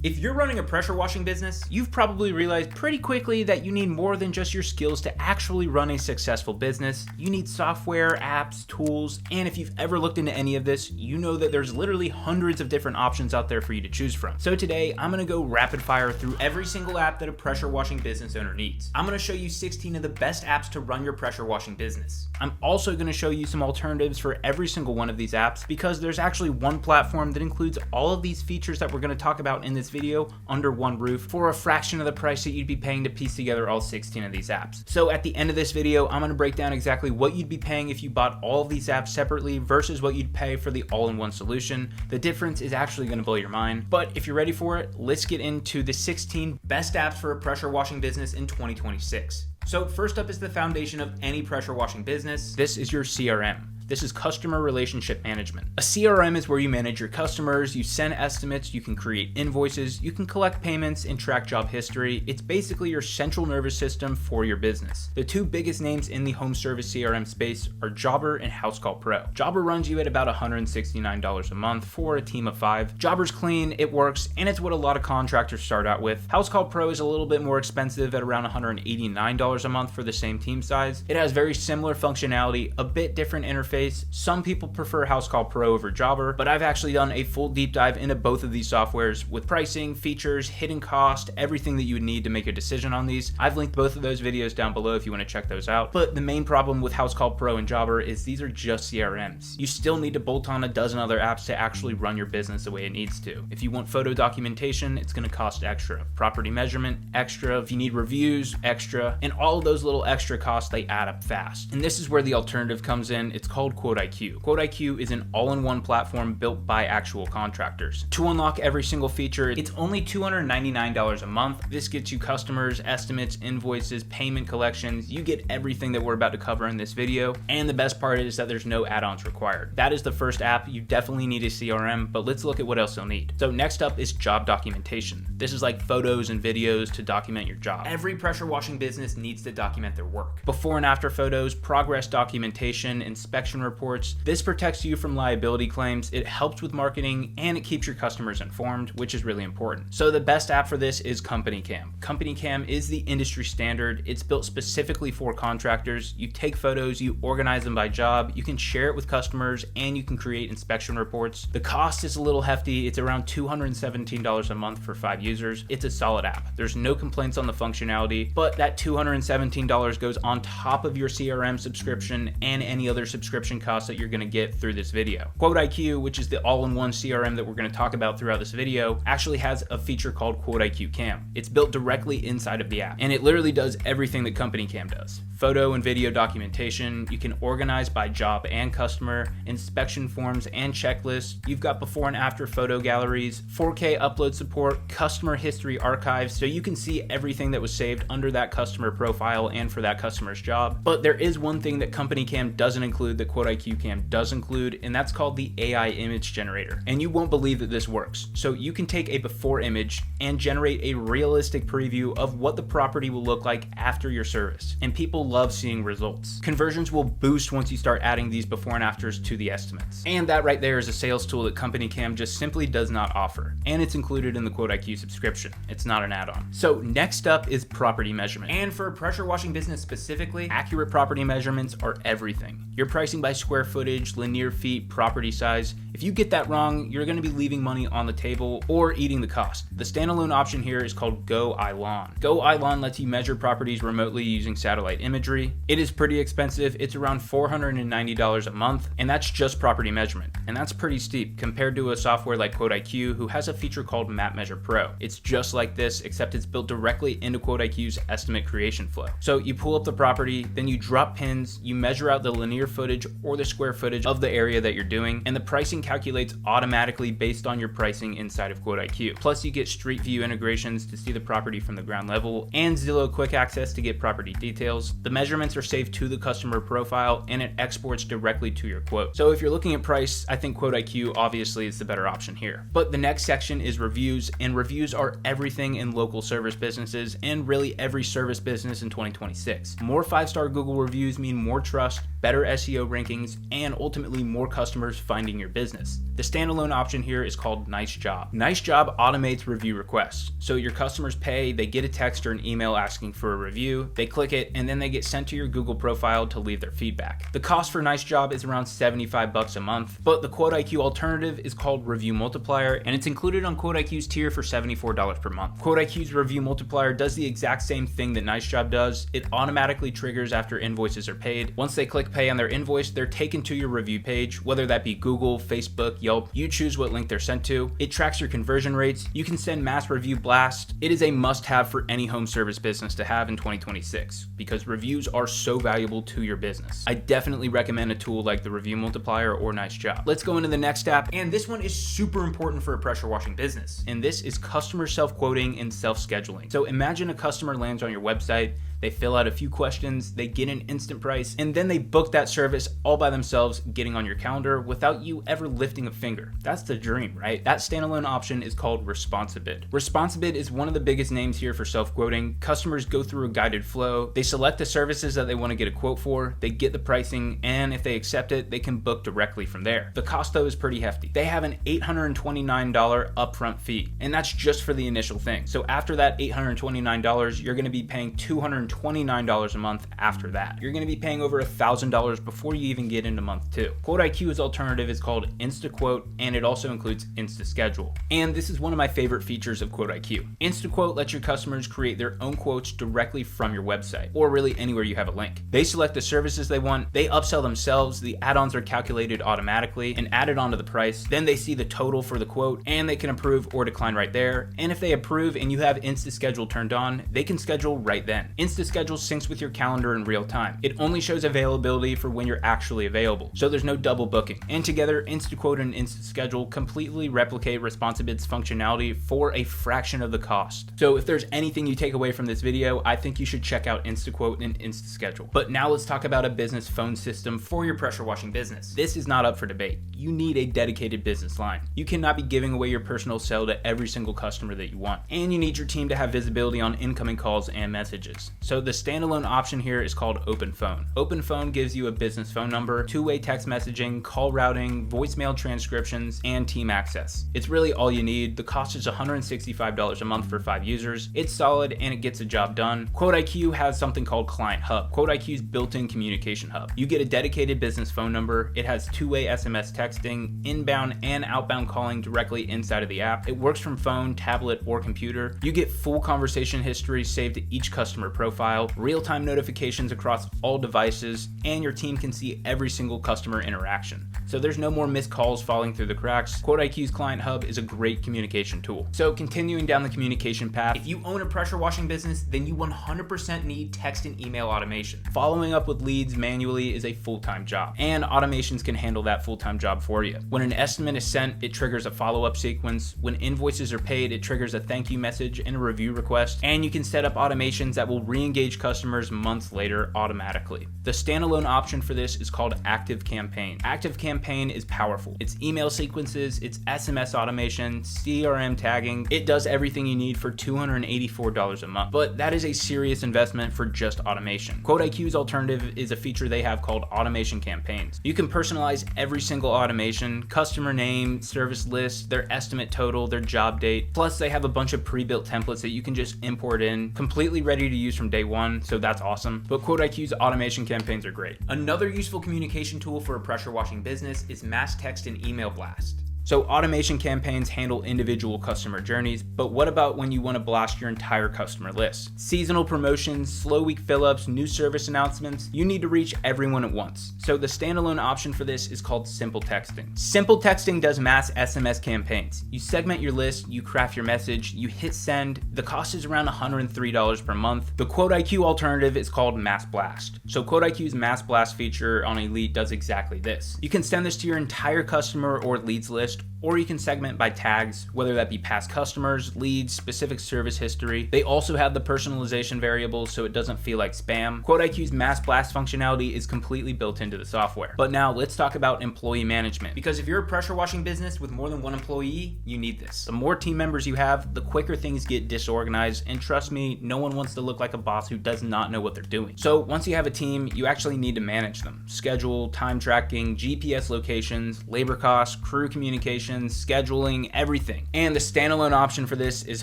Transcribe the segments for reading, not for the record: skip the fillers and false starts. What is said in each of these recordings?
If you're running a pressure washing business, you've probably realized pretty quickly that you need more than just your skills to actually run a successful business. You need software, apps, tools, and if you've ever looked into any of this, you know that there's literally hundreds of different options out there for you to choose from. So today, I'm gonna go rapid fire through every single app that a pressure washing business owner needs. I'm gonna show you 16 of the best apps to run your pressure washing business. I'm also gonna show you some alternatives for every single one of these apps because there's actually one platform that includes all of these features that we're gonna talk about in this video under one roof for a fraction of the price that you'd be paying to piece together all 16 of these apps. So at the end of this video, I'm going to break down exactly what you'd be paying if you bought all of these apps separately versus what you'd pay for the all-in-one solution. The difference is actually going to blow your mind. But if you're ready for it, let's get into the 16 best apps for a pressure washing business in 2026. So first up is the foundation of any pressure washing business. This is your CRM. This is customer relationship management. A CRM is where you manage your customers, you send estimates, you can create invoices, you can collect payments and track job history. It's basically your central nervous system for your business. The two biggest names in the home service CRM space are Jobber and HouseCall Pro. Jobber runs you at about $169 a month for a team of 5. Jobber's clean, it works, and it's what a lot of contractors start out with. HouseCall Pro is a little bit more expensive at around $189 a month for the same team size. It has very similar functionality, a bit different interface. Some people prefer HouseCall Pro over Jobber, but I've actually done a full deep dive into both of these softwares with pricing, features, hidden cost, everything that you would need to make a decision on these. I've linked both of those videos down below if you want to check those out. But the main problem with HouseCall Pro and Jobber is these are just CRMs. You still need to bolt on a dozen other apps to actually run your business the way it needs to. If you want photo documentation, it's going to cost extra. Property measurement, extra. If you need reviews, extra. And all of those little extra costs, they add up fast. And this is where the alternative comes in. It's called QuoteIQ. QuoteIQ is an all-in-one platform built by actual contractors. To unlock every single feature, it's only $299 a month. This gets you customers, estimates, invoices, payment collections. You get everything that we're about to cover in this video. And the best part is that there's no add-ons required. That is the first app. You definitely need a CRM, but let's look at what else you'll need. So next up is job documentation. This is like photos and videos to document your job. Every pressure washing business needs to document their work. Before and after photos, progress documentation, inspection reports. This protects you from liability claims, it helps with marketing, and it keeps your customers informed, which is really important. So the best app for this is CompanyCam. CompanyCam is the industry standard. It's built specifically for contractors. You take photos, you organize them by job, you can share it with customers, and you can create inspection reports. The cost is a little hefty. It's around $217 a month for 5 users. It's a solid app. There's no complaints on the functionality, but that $217 goes on top of your CRM subscription and any other subscription costs that you're going to get through this video. QuoteIQ, which is the all-in-one CRM that we're going to talk about throughout this video, actually has a feature called QuoteIQ Cam. It's built directly inside of the app, and it literally does everything that CompanyCam does. Photo and video documentation, you can organize by job and customer, inspection forms and checklists, you've got before and after photo galleries, 4K upload support, customer history archives, so you can see everything that was saved under that customer profile and for that customer's job. But there is one thing that CompanyCam doesn't include that QuoteIQ Cam does include, and that's called the AI image generator. And you won't believe that this works. So you can take a before image and generate a realistic preview of what the property will look like after your service. And people love seeing results. Conversions will boost once you start adding these before and afters to the estimates. And that right there is a sales tool that CompanyCam just simply does not offer. And it's included in the QuoteIQ subscription. It's not an add-on. So next up is property measurement. And for a pressure washing business specifically, accurate property measurements are everything. Your pricing by square footage, linear feet, property size. If you get that wrong, you're going to be leaving money on the table or eating the cost. The standalone option here is called GoILON. GoILON lets you measure properties remotely using satellite imagery. It is pretty expensive. It's around $490 a month, and that's just property measurement. And that's pretty steep compared to a software like QuoteIQ, who has a feature called Map Measure Pro. It's just like this, except it's built directly into QuoteIQ's estimate creation flow. So you pull up the property, then you drop pins, you measure out the linear footage or the square footage of the area that you're doing, and the pricing calculates automatically based on your pricing inside of QuoteIQ. Plus you get Street View integrations to see the property from the ground level, and Zillow Quick Access to get property details. The measurements are saved to the customer profile, and it exports directly to your quote. So if you're looking at price, I think QuoteIQ obviously is the better option here. But the next section is reviews, and reviews are everything in local service businesses and really every service business in 2026. More 5-star Google reviews mean more trust, better SEO rankings, and ultimately more customers finding your business. The standalone option here is called Nice Job. Nice Job automates review requests. So your customers pay, they get a text or an email asking for a review, they click it, and then they get sent to your Google profile to leave their feedback. The cost for Nice Job is around $75 a month, but the QuoteIQ alternative is called Review Multiplier, and it's included on QuoteIQ's tier for $74 per month. QuoteIQ's Review Multiplier does the exact same thing that Nice Job does. It automatically triggers after invoices are paid. Once they click pay on their invoice, they're taken to your review page, whether that be Google, Facebook, Yelp. You choose what link they're sent to. It tracks your conversion rates. You can send mass review blasts. It is a must-have for any home service business to have in 2026 because reviews are so valuable to your business. I definitely recommend a tool like the Review Multiplier or Nice Job. Let's go into the next app, and this one is super important for a pressure washing business, and this is customer self-quoting and self-scheduling. So imagine a customer lands on your website, they fill out a few questions, they get an instant price, and then they book that service all by themselves, getting on your calendar without you ever lifting a finger. That's the dream, right? That standalone option is called Responsibid. Responsibid is one of the biggest names here for self-quoting. Customers go through a guided flow, they select the services that they want to get a quote for, they get the pricing, and if they accept it, they can book directly from there. The cost though is pretty hefty. They have an $829 upfront fee, and that's just for the initial thing. So after that $829, you're going to be paying $229 a month after that. You're going to be paying over $1,000 before you even get into month 2. QuoteIQ's alternative is called InstaQuote, and it also includes InstaSchedule. And this is one of my favorite features of QuoteIQ. InstaQuote lets your customers create their own quotes directly from your website, or really anywhere you have a link. They select the services they want, they upsell themselves, the add-ons are calculated automatically and added onto the price, then they see the total for the quote, and they can approve or decline right there. And if they approve and you have InstaSchedule turned on, they can schedule right then. InstaSchedule syncs with your calendar in real time. It only shows availability for when you're actually available, so there's no double booking. And together, InstaQuote and InstaSchedule completely replicate Responsibid's functionality for a fraction of the cost. So if there's anything you take away from this video, I think you should check out InstaQuote and InstaSchedule. But now let's talk about a business phone system for your pressure washing business. This is not up for debate. You need a dedicated business line. You cannot be giving away your personal cell to every single customer that you want. And you need your team to have visibility on incoming calls and messages. So the standalone option here is called Open Phone. Open Phone gives you a business phone number, two-way text messaging, call routing, voicemail transcriptions, and team access. It's really all you need. The cost is $165 a month for 5 users. It's solid and it gets the job done. QuoteIQ has something called Client Hub, QuoteIQ's built-in communication hub. You get a dedicated business phone number. It has two-way SMS texting, inbound and outbound calling directly inside of the app. It works from phone, tablet, or computer. You get full conversation history saved to each customer profile, real-time notifications across all devices, and your team can see every single customer interaction. So there's no more missed calls falling through the cracks. QuoteIQ's Client Hub is a great communication tool. So continuing down the communication path, if you own a pressure washing business, then you 100% need text and email automation. Following up with leads manually is a full-time job, and automations can handle that full-time job for you. When an estimate is sent, it triggers a follow-up sequence. When invoices are paid, it triggers a thank you message and a review request, and you can set up automations that will re-engage customers months later automatically. The standalone option for this is called Active Campaign. Active Campaign is powerful. It's email sequences, it's SMS automation, CRM tagging. It does everything you need for $284 a month, but that is a serious investment for just automation. QuoteIQ's alternative is a feature they have called Automation Campaigns. You can personalize every single automation, customer name, service list, their estimate total, their job date. Plus they have a bunch of pre-built templates that you can just import in, completely ready to use from day one, so that's awesome. But QuoteIQ's automation campaigns are great. Another useful communication tool for a pressure washing business is mass text and email blast. So automation campaigns handle individual customer journeys, but what about when you want to blast your entire customer list? Seasonal promotions, slow week fill-ups, new service announcements, you need to reach everyone at once. So the standalone option for this is called Simple Texting. Simple Texting does mass SMS campaigns. You segment your list, you craft your message, you hit send. The cost is around $103 per month. The QuoteIQ alternative is called Mass Blast. So QuoteIQ's Mass Blast feature on Elite does exactly this. You can send this to your entire customer or leads list, Or you can segment by tags, whether that be past customers, leads, specific service history. They also have the personalization variables so it doesn't feel like spam. QuoteIQ's mass blast functionality is completely built into the software. But now let's talk about employee management. Because if you're a pressure washing business with more than one employee, you need this. The more team members you have, the quicker things get disorganized, and trust me, no one wants to look like a boss who does not know what they're doing. So once you have a team, you actually need to manage them. Schedule, time tracking, GPS locations, labor costs, crew communications, scheduling, everything. And the standalone option for this is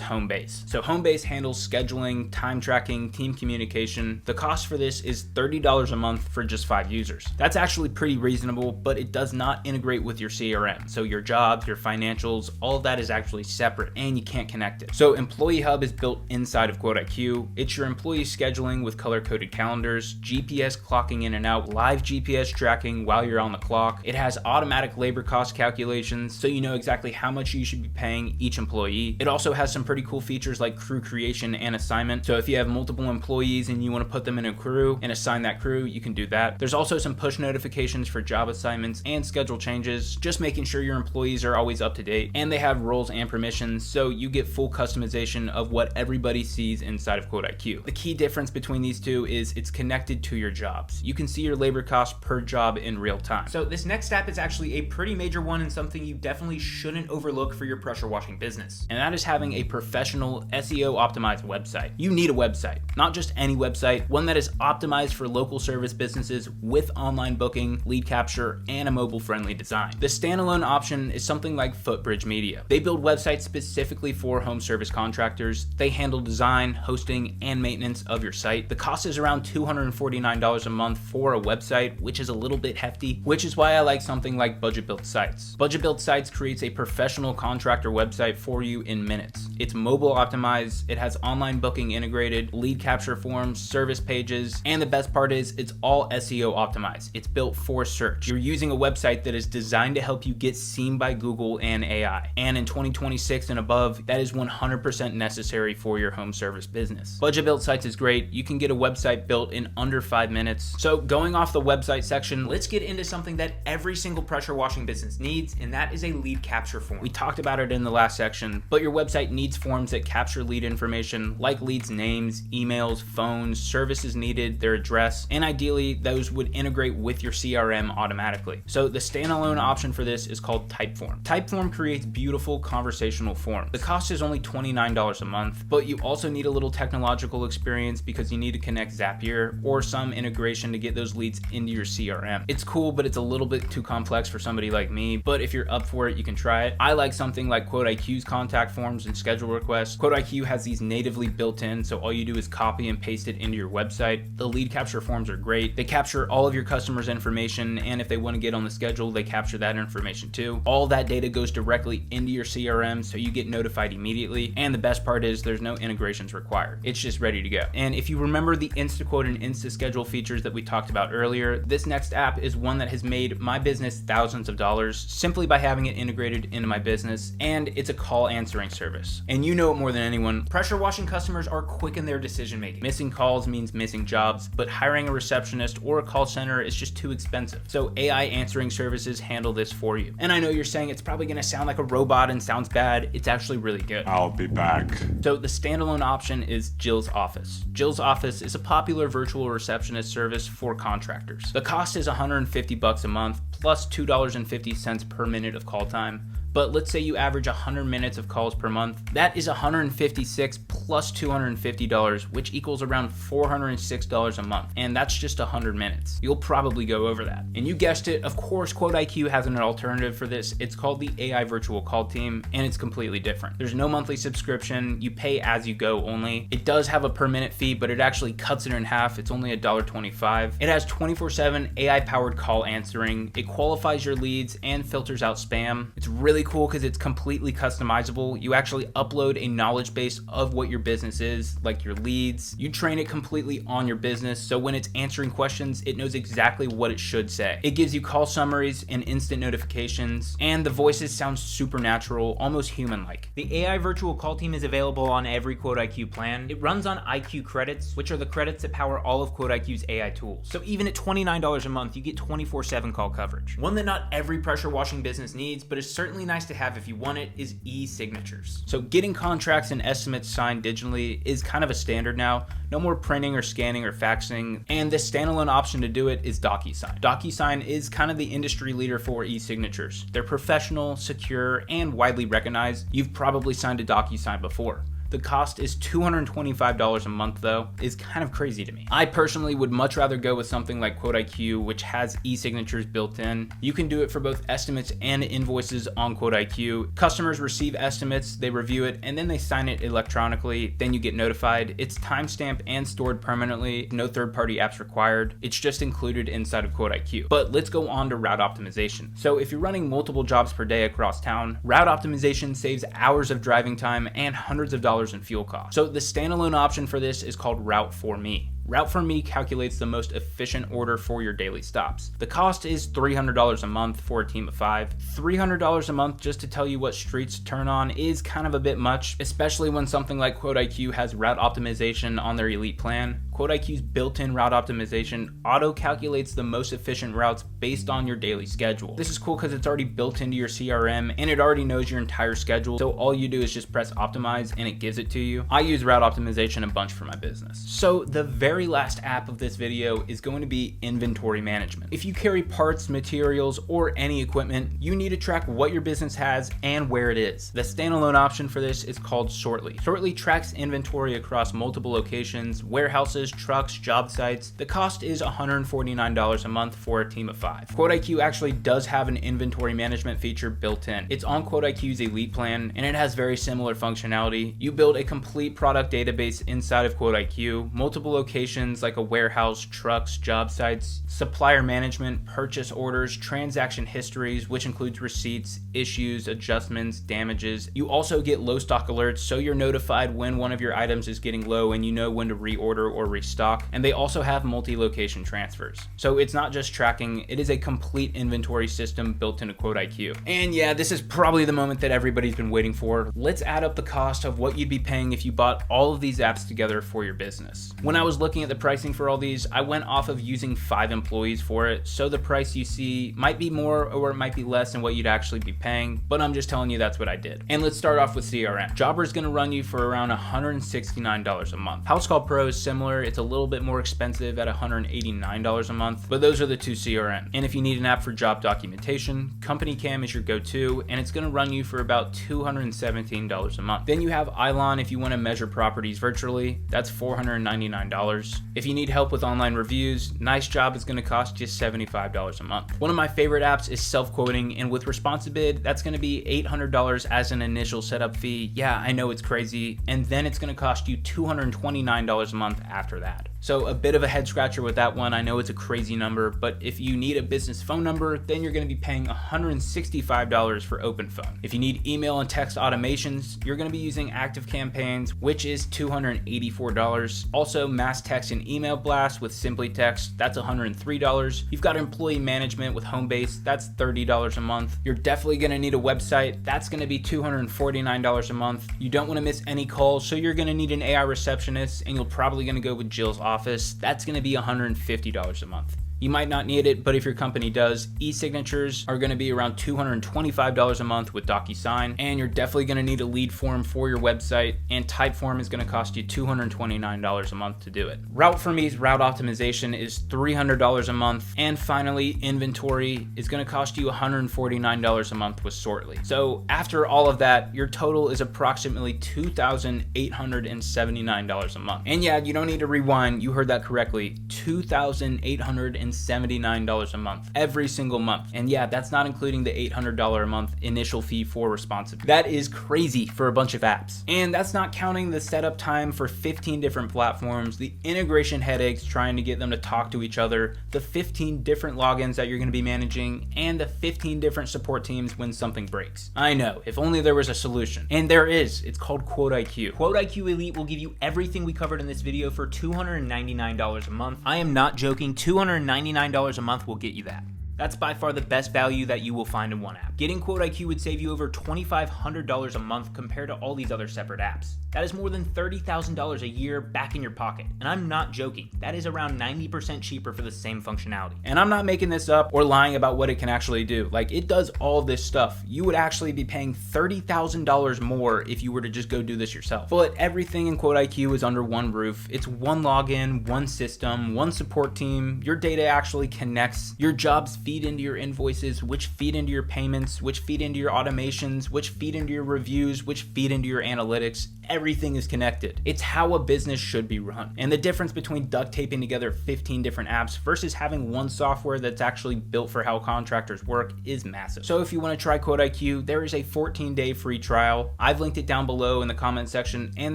Homebase. So Homebase handles scheduling, time tracking, team communication. The cost for this is $30 a month for just 5 users. That's actually pretty reasonable, but it does not integrate with your CRM. So your jobs, your financials, all of that is actually separate and you can't connect it. So Employee Hub is built inside of QuoteIQ. It's your employee scheduling with color-coded calendars, GPS clocking in and out, live GPS tracking while you're on the clock. It has automatic labor cost calculations, so you know exactly how much you should be paying each employee. It also has some pretty cool features like crew creation and assignment. So if you have multiple employees and you want to put them in a crew and assign that crew, you can do that. There's also some push notifications for job assignments and schedule changes, just making sure your employees are always up to date. And they have roles and permissions, so you get full customization of what everybody sees inside of QuoteIQ. The key difference between these two is it's connected to your jobs. You can see your labor costs per job in real time. So this next step is actually a pretty major one and something you definitely shouldn't overlook for your pressure washing business. And that is having a professional SEO optimized website. You need a website, not just any website, one that is optimized for local service businesses with online booking, lead capture, and a mobile friendly design. The standalone option is something like Footbridge Media. They build websites specifically for home service contractors. They handle design, hosting, and maintenance of your site. The cost is around $249 a month for a website, which is a little bit hefty, which is why I like something like Budget Built Sites. Budget Built Sites creates a professional contractor website for you in minutes. It's mobile optimized, it has online booking integrated, lead capture forms, service pages, and the best part is it's all SEO optimized. It's built for search. You're using a website that is designed to help you get seen by Google and AI. And in 2026 and above, that is 100% necessary for your home service business. Budget Built Sites is great. You can get a website built in under 5 minutes. So going off the website section, let's get into something that every single pressure washing business needs, and that is a lead capture form. We talked about it in the last section, but your website needs forms that capture lead information like leads' names, emails, phones, services needed, their address, and ideally those would integrate with your CRM automatically. So the standalone option for this is called Typeform. Typeform creates beautiful conversational forms. The cost is only $29 a month, but you also need a little technological experience because you need to connect Zapier or some integration to get those leads into your CRM. It's cool, but it's a little bit too complex for somebody like me, but if you're up for it, you can try it. I like something like QuoteIQ's contact forms and schedule requests. QuoteIQ has these natively built in, so all you do is copy and paste it into your website. The lead capture forms are great. They capture all of your customers' information, and if they want to get on the schedule, they capture that information too. All that data goes directly into your CRM, so you get notified immediately, and the best part is there's no integrations required. It's just ready to go. And if you remember the InstaQuote and InstaSchedule features that we talked about earlier, this next app is one that has made my business thousands of dollars simply by having it integrated into my business, and it's a call answering service. And you know it more than anyone, pressure washing customers are quick in their decision making. Missing calls means missing jobs, but hiring a receptionist or a call center is just too expensive. So AI answering services handle this for you. And I know you're saying it's probably gonna sound like a robot and sounds bad. It's actually really good. I'll be back. So the standalone option is Jill's Office. Jill's Office is a popular virtual receptionist service for contractors. The cost is $150 a month plus $2.50 per minute of call time. But let's say you average 100 minutes of calls per month. That is $156 plus $250, which equals around $406 a month. And that's just 100 minutes. You'll probably go over that. And you guessed it, of course, QuoteIQ has an alternative for this. It's called the AI Virtual Call Team, and it's completely different. There's no monthly subscription. You pay as you go only. It does have a per minute fee, but it actually cuts it in half. It's only $1.25. It has 24/7 AI-powered call answering. It qualifies your leads and filters out spam. It's really cool because it's completely customizable. You actually upload a knowledge base of what your your business is, like your leads. You train it completely on your business, so when it's answering questions, it knows exactly what it should say. It gives you call summaries and instant notifications, and the voices sound super natural, almost human-like. The AI virtual call team is available on every QuoteIQ plan. It runs on IQ credits, which are the credits that power all of QuoteIQ's AI tools. So even at $29 a month, you get 24/7 call coverage. One that not every pressure washing business needs, but is certainly nice to have if you want it, is e-signatures. So getting contracts and estimates signed digitally is kind of a standard now. No more printing or scanning or faxing, and the standalone option to do it is DocuSign. DocuSign is kind of the industry leader for e-signatures. They're professional, secure, and widely recognized. You've probably signed a DocuSign before. The cost is $225 a month though, is kind of crazy to me. I personally would much rather go with something like QuoteIQ, which has e-signatures built in. You can do it for both estimates and invoices on QuoteIQ. Customers receive estimates, they review it, and then they sign it electronically. Then you get notified. It's timestamped and stored permanently. No third-party apps required. It's just included inside of QuoteIQ. But let's go on to route optimization. So if you're running multiple jobs per day across town, route optimization saves hours of driving time and hundreds of dollars in fuel costs. So the standalone option for this is called Route for Me. Route for Me calculates the most efficient order for your daily stops. The cost is $300 a month for a team of 5. $300 a month just to tell you what streets to turn on is kind of a bit much, especially when something like QuoteIQ has route optimization on their elite plan. QuoteIQ's built-in route optimization auto-calculates the most efficient routes based on your daily schedule. This is cool because it's already built into your CRM and it already knows your entire schedule, so all you do is just press optimize and it gives it to you. I use route optimization a bunch for my business. So the very last app of this video is going to be inventory management. If you carry parts, materials, or any equipment, you need to track what your business has and where it is. The standalone option for this is called Sortly. Sortly tracks inventory across multiple locations, warehouses, trucks, job sites. The cost is $149 a month for a team of 5. QuoteIQ actually does have an inventory management feature built in. It's on QuoteIQ's elite plan and it has very similar functionality. You build a complete product database inside of QuoteIQ, multiple locations like a warehouse, trucks, job sites, supplier management, purchase orders, transaction histories, which includes receipts, issues, adjustments, damages. You also get low stock alerts, so you're notified when one of your items is getting low and you know when to reorder or restock. And they also have multi-location transfers. So it's not just tracking, it is a complete inventory system built into QuoteIQ. And yeah, this is probably the moment that everybody's been waiting for. Let's add up the cost of what you'd be paying if you bought all of these apps together for your business. When I was looking at the pricing for all these, I went off of using 5 employees for it, so the price you see might be more or it might be less than what you'd actually be paying, but I'm just telling you that's what I did. And let's start off with CRM. Jobber is going to run you for around $169 a month. HouseCall Pro is similar. It's a little bit more expensive at $189 a month, but those are the two CRM. And if you need an app for job documentation, Company Cam is your go-to, and it's going to run you for about $217 a month. Then you have Ilon if you want to measure properties virtually. That's $499. If you need help with online reviews, Nice Job is going to cost you $75 a month. One of my favorite apps is self-quoting, and with Responsibid, that's going to be $800 as an initial setup fee. Yeah, I know it's crazy, and then it's going to cost you $229 a month after that. So a bit of a head scratcher with that one. I know it's a crazy number, but if you need a business phone number, then you're going to be paying $165 for OpenPhone. If you need email and text automations, you're going to be using Active Campaigns, which is $284. Also, mass text and email blast with Simply Text, that's $103. You've got employee management with Homebase, that's $30 a month. You're definitely going to need a website, that's going to be $249 a month. You don't want to miss any calls, so you're going to need an AI receptionist, and you're probably going to go with Jill's office. That's going to be $150 a month. You might not need it, but if your company does, e-signatures are going to be around $225 a month with DocuSign, and you're definitely going to need a lead form for your website, and Typeform is going to cost you $229 a month to do it. Route for Me's route optimization is $300 a month, and finally, inventory is going to cost you $149 a month with Sortly. So after all of that, your total is approximately $2,879 a month. And yeah, you don't need to rewind, you heard that correctly, $2,879 $279 a month every single month. And yeah, that's not including the $800 a month initial fee for responsibility. That is crazy for a bunch of apps. And that's not counting the setup time for 15 different platforms, the integration headaches trying to get them to talk to each other, the 15 different logins that you're going to be managing, and the 15 different support teams when something breaks. I know, if only there was a solution. And there is. It's called QuoteIQ. QuoteIQ Elite will give you everything we covered in this video for $299 a month. I am not joking, $299 a month will get you that. That's by far the best value that you will find in one app. Getting QuoteIQ would save you over $2,500 a month compared to all these other separate apps. That is more than $30,000 a year back in your pocket. And I'm not joking. That is around 90% cheaper for the same functionality. And I'm not making this up or lying about what it can actually do. Like, it does all this stuff. You would actually be paying $30,000 more if you were to just go do this yourself. But everything in QuoteIQ is under one roof. It's one login, one system, one support team. Your data actually connects. Your jobs feed into your invoices, which feed into your payments, which feed into your automations, which feed into your reviews, which feed into your analytics. Everything is connected. It's how a business should be run. And the difference between duct taping together 15 different apps versus having one software that's actually built for how contractors work is massive. So if you want to try QuoteIQ, there is a 14-day free trial. I've linked it down below in the comment section and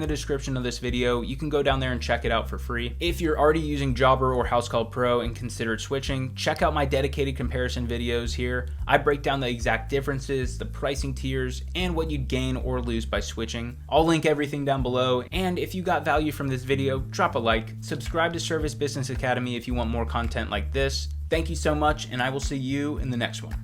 the description of this video. You can go down there and check it out for free. If you're already using Jobber or HouseCall Pro and considered switching, check out my dedicated comparison videos here. I break down the exact differences, the pricing tiers, and what you'd gain or lose by switching. I'll link everything down below, and if you got value from this video, drop a like, subscribe to Service Business Academy if you want more content like this. Thank you so much, and I will see you in the next one.